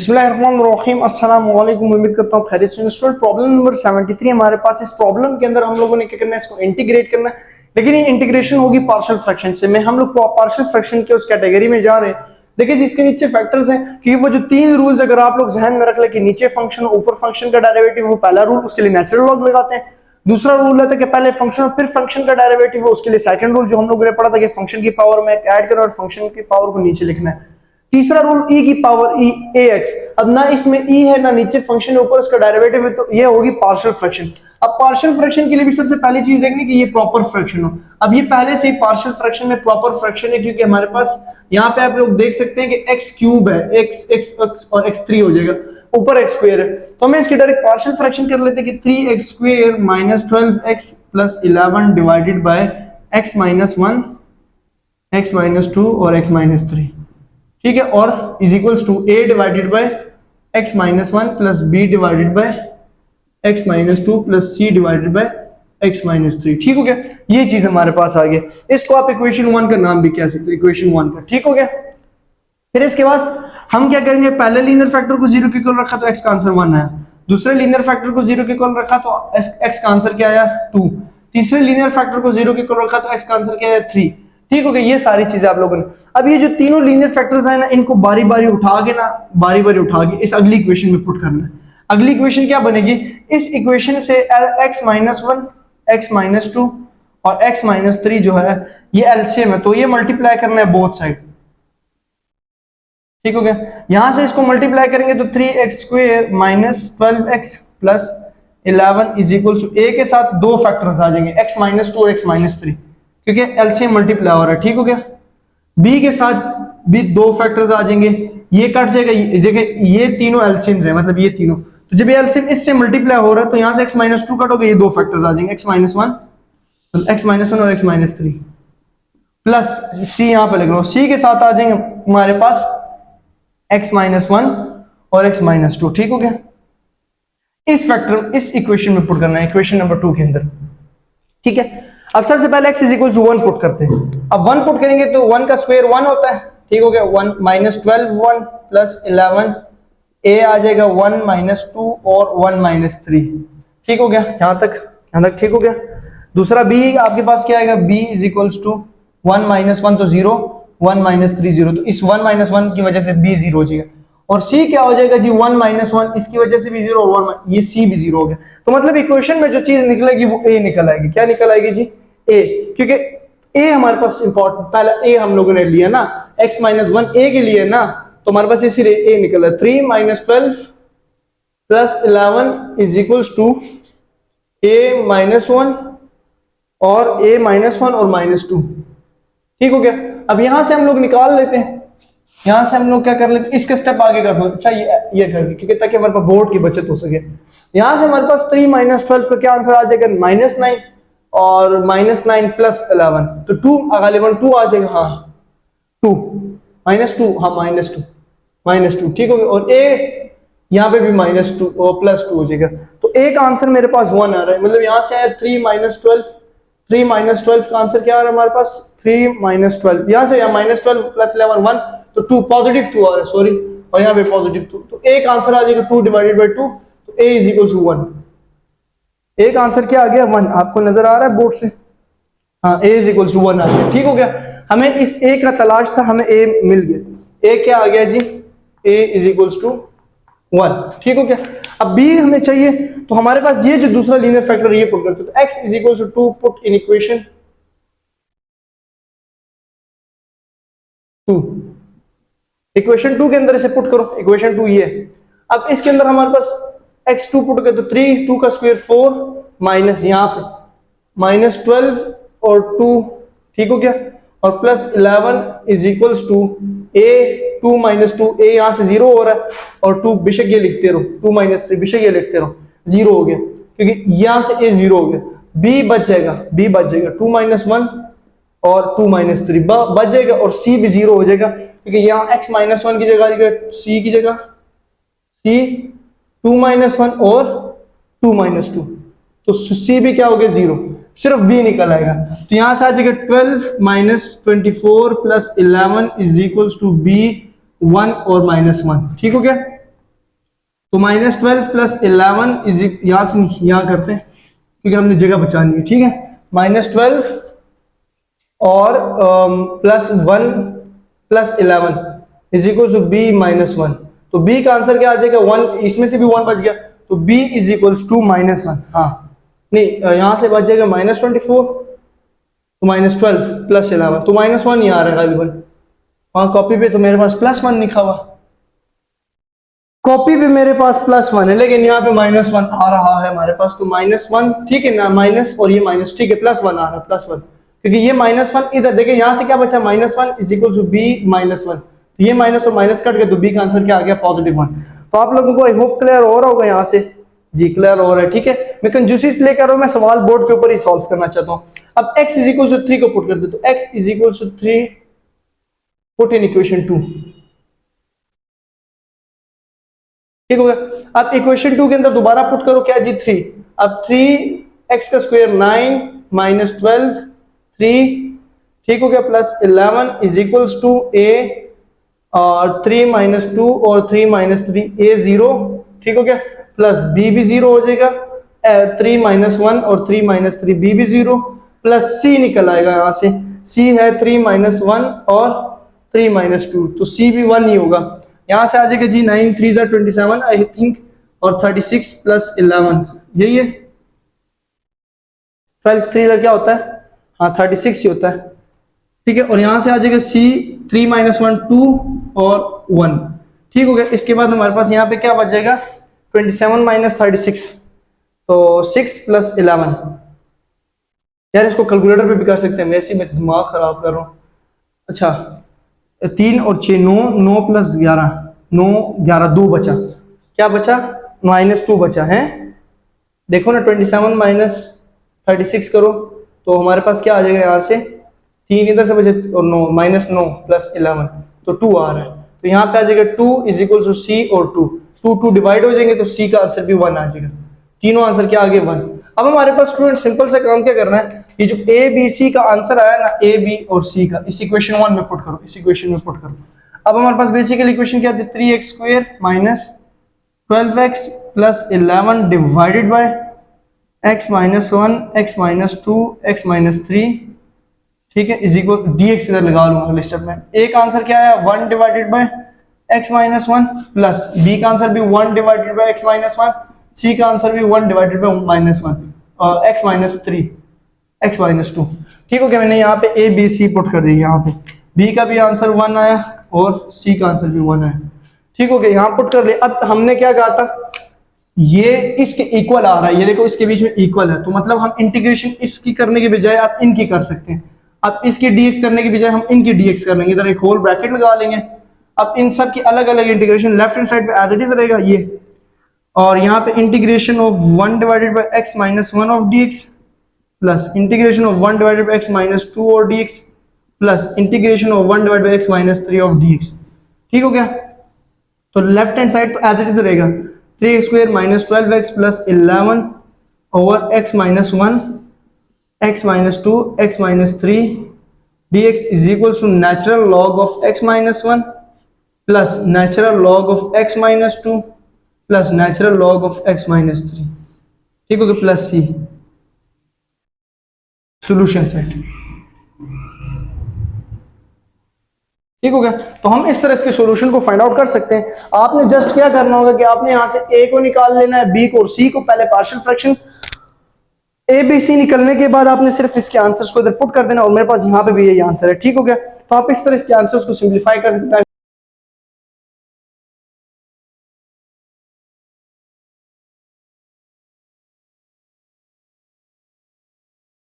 बिस्मिल्लाहिर्रहमानिर्रहीम, अस्सलाम वालेकुम। उम्मीद करता हूँ खैरियत से। स्टूडेंट प्रॉब्लम नंबर 73 हमारे पास। इस प्रॉब्लम के अंदर हम लोगों ने क्या करना है, इसको इंटीग्रेट करना है, लेकिन ये इंटीग्रेशन होगी पार्शियल फ्रैक्शन से। मैं हम लोग पार्शियल फ्रैक्शन के उस कैटेगरी में जा रहे हैं। देखिए जिसके नीचे फैक्टर्स हैं कि वो जो तीन रूल्स अगर आप लोग जहन में रख ले कि नीचे फंक्शन ऊपर फंक्शन का डेरिवेटिव हो, पहला रूल उसके लिए नेचुरल लॉग लगाते हैं। दूसरा रूल रहता है कि पहले फंक्शन और फिर फंक्शन का डेरिवेटिव हो, उसके लिए सेकंड रूल जो हम लोगों ने पढ़ा था कि फंक्शन की पावर में ऐड करना और फंक्शन की पावर को नीचे लिखना है। तीसरा रूल e की पावर e ax। अब ना इसमें e है ना नीचे फंक्शन है, ऊपर इसका डेरिवेटिव है, तो ये होगी पार्शियल फ्रैक्शन। अब पार्शियल फ्रैक्शन के लिए भी सबसे पहली चीज देखनी कि ये प्रॉपर फ्रैक्शन हो। अब ये पहले से ही पार्शियल फ्रैक्शन में प्रॉपर फ्रैक्शन है, क्योंकि हमारे पास यहाँ पे आप लोग देख सकते हैं कि x क्यूब है, x और x3 हो जाएगा, ऊपर x स्क्वायर है। तो हमें इसकी डायरेक्ट पार्शियल फ्रैक्शन कर लेते हैं कि 3x square minus 12x plus 11 divided by x minus 1, x minus 2 और x माइनस 3। ठीक है, और is equals to a divided by x minus 1 plus b divided by x minus 2 plus c divided by x minus 3। ठीक हो गया, ये चीज हमारे पास आ गया। इसको आप इक्वेशन 1 का नाम भी कह सकते हो, इक्वेशन 1 का। ठीक हो गया। फिर इसके बाद हम क्या करेंगे, पहले लीनियर फैक्टर को 0 के इक्वल रखा तो x का आंसर 1 आया। दूसरे लीनियर फैक्टर को 0 के इक्वल रखा तो x का आंसर क्या आया, 2। तीसरे लीनियर फैक्टर को 0 के इक्वल रखा तो x का आंसर क्या आया, 3। ठीक हो गया, ये सारी चीजें आप लोगों ने। अब ये जो तीनों लीनियर फैक्टर्स हैं ना, इनको बारी बारी उठा के इस अगली इक्वेशन में पुट करना है। अगली इक्वेशन क्या बनेगी, इस इक्वेशन से x माइनस 1, x माइनस 2 और x माइनस 3 जो है ये एलसीएम है, तो ये मल्टीप्लाई करना है बोथ साइड। ठीक हो गया, यहां से इसको मल्टीप्लाई करेंगे तो 3x square minus 12x plus 11 is equal to a के साथ दो फैक्टर्स आ जाएंगे, x माइनस 2 और x माइनस 3, क्योंकि एलसीएम मल्टीप्लाई हो रहा है। ठीक हो गया, b के साथ भी दो फैक्टर्स आ जाएंगे, ये कट जाएगा। देखिए ये तीनों एलसीएम्स हैं, मतलब ये तीनों, तो जब ये एलसीएम इससे मल्टीप्लाई हो रहा है तो यहां से x माइनस 2 कट हो गया, ये दो फैक्टर्स आ जाएंगे, x माइनस 1 और x माइनस 3 प्लस c यहां पे लग रहा हो, c के साथ आ जाएंगे हमारे पास x माइनस 1 और x माइनस 2। ठीक हो गया, इस इक्वेशन में पुट करना है, इक्वेशन नंबर 2 के अंदर। ठीक है, अब सबसे पहले x is equal to 1 put करते हैं। अब 1 पुट करेंगे तो 1 का स्क्वायर 1 होता है। ठीक हो गया, 1 माइनस 12 1 प्लस 11 a आ जाएगा 1 माइनस 2 और 1 माइनस 3। ठीक हो गया, यहां तक ठीक हो गया। दूसरा b आपके पास क्या आएगा, b is equal to 1 minus 1 तो 0, 1 माइनस 3 0, तो इस 1 माइनस 1 की वजह से b 0 हो जाएगा। और c क्या हो जाएगा जी, 1 माइनस 1, इसकी वजह से भी 0 और 1, ये c भी 0 हो गया। तो मतलब इक्वेशन में जो चीज निकलेगी वो a निकल आएगी। क्या निकल आएगी जी, a, क्योंकि a हमारे पास इंपॉर्टेंट, पहला a हम लोगों ने लिया ना, x माइनस 1 a के लिए ना, तो हमारे पास इसीलिए a निकला। 3 minus 12 plus 11 is equals to a minus 1 और a माइनस 1 और माइनस 2। ठीक हो गया, अब यहां से हम लोग निकाल लेते हैं, यहां से हम लोग क्या कर लेते हैं, इसका स्टेप आगे कर दो। अच्छा ये कर, क्योंकि ताकि हमारे पास बोर्ड की बचत हो सके। यहां से हमारे पास 3 माइनस 12 का क्या आंसर आ जाएगा, माइनस 9 और माइनस 9 प्लस 11, तो 2 गालिबन 2 आ जाएगा। हाँ 2 माइनस 2, हाँ माइनस 2। ठीक हो गया, और a यहाँ पे भी माइनस 2 और प्लस 2 हो जाएगा, तो a का आंसर मेरे पास 1 आ रहा है। मतलब यहां से आया 3 माइनस 12 का आंसर क्या आ रहा है हमारे पास, 3 माइनस 12, यहां से यहाँ माइनस 12 प्लस 11 1, तो 2 पॉजिटिव 2 आ रहा है, सॉरी, और यहाँ पे पॉजिटिव 2, तो a का आंसर आ जाएगा 2 डिवाइडेड बाय 2, तो a is equal to 1। a का आंसर क्या आ गया, 1। आपको नजर आ रहा है बोर्ड से, हाँ a इज इक्वल टू 1 आ गया। ठीक हो गया, हमें इस a का तलाश था, हमें a मिल गया। a क्या आ गया जी, a इज इक्वल टू 1। ठीक हो गया, अब b हमें चाहिए, तो हमारे पास ये जो दूसरा लीनियर फैक्टर ये पुट करते, तो x is equal to 2 put in equation 2। Equation 2 के अंदर इसे पुट करो, इक्वेशन 2 ये। अब इसके अंदर हमारे पास x2 पुट कर, तो 3, 2 का स्क्वायर 4 माइनस यहाँ पे माइनस 12 और 2। ठीक हो गया, और plus 11 is equals to a 2 minus 2, a यहां से 0 हो रहा है, और 2 बेशक ये लिखते रहो, 2 माइनस 3 बेशक ये लिखते रहो, 0 हो गया, क्योंकि यहां से a 0 हो गया। b बच जाएगा 2 माइनस 1 और 2 माइनस 3 बच जाएगा, और c भी 0 हो जाएगा, क्योंकि यहाँ x माइनस 1 की जगह c की जगह c 2 माइनस 1 और 2 माइनस 2, तो c भी क्या हो गया, 0। सिर्फ b निकल आएगा, तो यहां से आ जाएगा 12 minus 24 plus 11 is equals to b 1 और माइनस 1। ठीक हो गया, तो -12 + 11 इज यहाँ से यहाँ करते हैं क्योंकि हमने जगह बचानी है, ठीक है। -12 और +1 + 11 इज इक्वल टू b -1। तो b का आंसर क्या आ जाएगा 1, इसमें से भी 1 बच गया तो b इज इक्वल्स टू -1। हाँ नहीं, यहां से बच जाएगा -24 तो -12 + 11 तो -1 ही आ रहा है गालिबन। वहां कॉपी पे तो मेरे पास +1 लिखा हुआ, कॉपी पे मेरे पास +1 है, लेकिन यहाँ पे -1 आ रहा है हमारे पास। तो -1 ठीक है ना, माइनस और ये माइनस, ठीक है, +1 आ रहा है, +1 क्योंकि ये -1 इधर देखिए, यहाँ से क्या बचा -1 इज इक्वल टू b -1। तो ये माइनस और माइनस कट गया तो b का आंसर क्या आ गया +1। तो आप लोगों को आई होप क्लियर हो रहा होगा यहाँ से, जी क्लियर हो रहा है, ठीक है। मैं कंजूसी इसलिए कर रहा हूँ, मैं सवाल बोर्ड के ऊपर ही सॉल्व करना चाहता हूँ। अब x इज इक्वल टू 3 को पुट कर दे, तो x is equal to 3 put in equation 2, ठीक हो गया। अब इक्वेशन 2 के अंदर दोबारा पुट करो क्या जी 3। अब 3x का स्क्वायर 9 -12 3, ठीक हो गया, +11 इज इक्वल्स टू a और 3 - 2 और 3 - 3 a 0, ठीक हो गया, प्लस b भी 0 हो जाएगा, 3 - 1 और 3 - 3 b भी 0, प्लस c निकल आएगा यहाँ से, c है 3 - 1 और 3 - 2 तो c भी 1 ही होगा। यहाँ से आ जाएगा जी 9 3 27 आई थिंक, और 36 + 11 यही है, 12 3 क्या होता है, हाँ 36 ही होता है, ठीक है। और यहाँ से आ जाएगा c 3 - 1 2 और 1, ठीक हो गया। इसके बाद हमारे पास यहाँ पे क्या बच जाएगा 27 - 36 तो 6 + 11। यार इसको कैलकुलेटर पे भी कर सकते हैं, वैसे मैं दिमाग खराब कर रहा हूँ। अच्छा 3 और 6 9, 9 + 11 9 11 2 बचा, क्या बचा -2 बचा है, देखो ना 27 - 36 करो तो हमारे पास क्या आ जाएगा, यहाँ से 3 इधर से बचे और 9 -9 + 11 तो 2 आ रहा है। तो यहाँ पे आ जाएगा 2 इज इक्वल टू c और 2 2 2 डिवाइड हो जाएंगे तो c का आंसर भी 1 आ जाएगा, तीनों आंसर क्या आ गए 1। अब हमारे पास स्टूडेंट सिंपल सा काम क्या करना है, ये जो a b c का आंसर आया ना a b और c का, इस इक्वेशन 1 में पुट करो, इस इक्वेशन में पुट करो। अब हमारे पास बेसिकली इक्वेशन क्या थी, 3x² - 12x + 11 divided by x - 1 x - 2 x - 3, ठीक है, इज इक्वल dx इधर लगा लूंगा अगले स्टेप में। a का आंसर क्या आया 1 divided by x - 1 plus b का आंसर भी 1 डिवाइडेड बाय x - 1, c का आंसर भी 1 डिवाइडेड बाय -1 और x - 3 x - 2, ठीक हो गया। मैंने यहाँ पे a b c पुट कर दी, यहाँ पे b का भी आंसर 1 आया और c का आंसर भी 1 आया, ठीक हो गया, यहाँ पुट कर लिया। अब हमने क्या कहा था, ये इसके इक्वल आ रहा है, ये देखो इसके बीच में इक्वल है, तो मतलब हम इंटीग्रेशन इसकी करने के बजाय आप इनकी कर सकते हैं। अब इसकी dx करने की बजाय हम इनकी dx कर लेंगे, इधर एक होल ब्रैकेट लगा लेंगे। अब इन सब की अलग अलग इंटीग्रेशन लेफ्ट हैंड साइड पे एज इट इज रहेगा ये, और यहाँ पे integration of 1 divided by x - 1 of dx plus integration of 1 divided by x - 2 और dx plus integration of 1 divided by x - 3 of dx, ठीक हो गया। तो लेफ्ट हैंड साइड पे एज इट इज रहेगा 3x² - 12x + 11 over x - 1 x - 2 x - 3 dx is equals to natural log of x - 1 plus natural log of x - 2 plus natural log of x - 3, ठीक हो गया, plus c solution set, ठीक हो गया। तो हम इस तरह इसके सॉल्यूशन को फाइंड आउट कर सकते हैं। आपने जस्ट क्या करना होगा कि आपने यहां से a को निकाल लेना है, b को और c को, पहले partial fraction A B C निकलने के बाद आपने सिर्फ इसके आंसर्स को इधर पुट कर देना, और मेरे पास यहाँ पे भी यही आंसर है, ठीक हो गया। तो आप इस तरह इसके आंसर्स को सिंप्लीफाई कर सकते हैं।